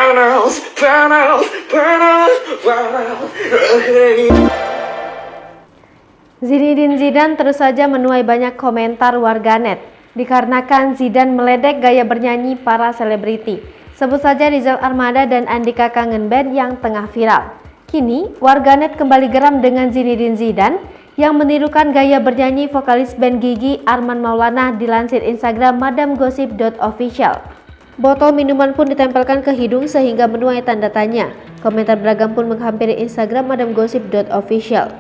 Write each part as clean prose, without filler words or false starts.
panas, panas, panas, panas. Zinedine Zidane terus saja menuai banyak komentar warganet dikarenakan Zidane meledek gaya bernyanyi para selebriti. Sebut saja Rizal Armada dan Andika Kangen Band yang tengah viral. Kini, warganet kembali geram dengan Zinedine Zidane yang menirukan gaya bernyanyi vokalis band Gigi Arman Maulana dilansir Instagram madamgossip.official. Botol minuman pun ditempelkan ke hidung sehingga menuai tanda tanya. Komentar beragam pun menghampiri Instagram madamgossip.official.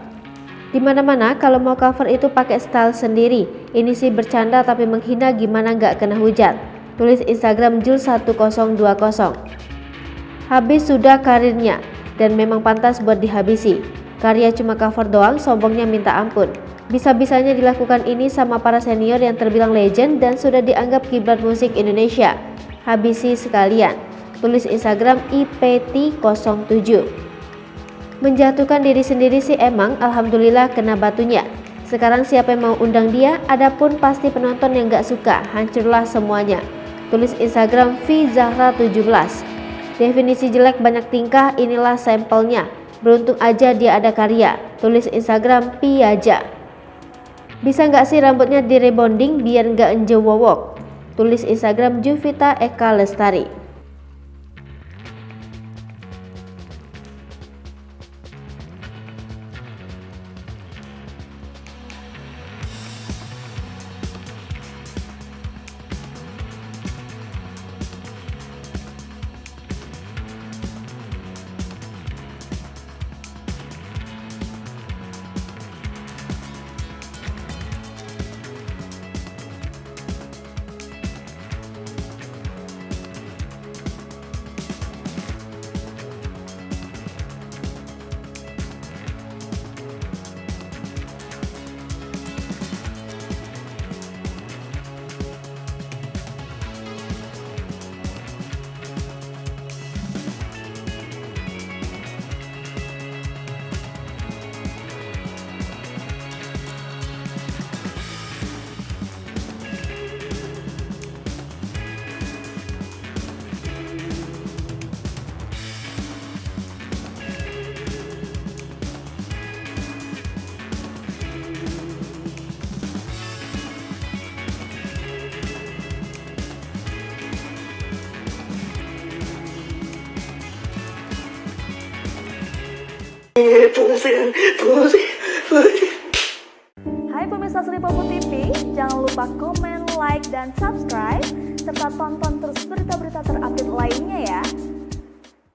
Di mana-mana kalau mau cover itu pakai style sendiri. Ini sih bercanda tapi menghina gimana nggak kena hujat. Tulis Instagram Jul1020. Habis sudah karirnya dan memang pantas buat dihabisi. Karya cuma cover doang, sombongnya minta ampun. Bisa-bisanya dilakukan ini sama para senior yang terbilang legend dan sudah dianggap kiblat musik Indonesia. Habisi sekalian. Tulis Instagram IPT07. Menjatuhkan diri sendiri sih emang, alhamdulillah kena batunya. Sekarang siapa yang mau undang dia, adapun pasti penonton yang gak suka, hancurlah semuanya. Tulis Instagram VZahra17. Definisi jelek banyak tingkah, inilah sampelnya. Beruntung aja dia ada karya. Tulis Instagram Piaja. Bisa gak sih rambutnya di rebonding biar gak enjewowok? Tulis Instagram Juvita Eka Lestari. Hai pemirsa Sri Popo TV, jangan lupa komen, like, dan subscribe, serta tonton terus berita-berita terupdate lainnya ya.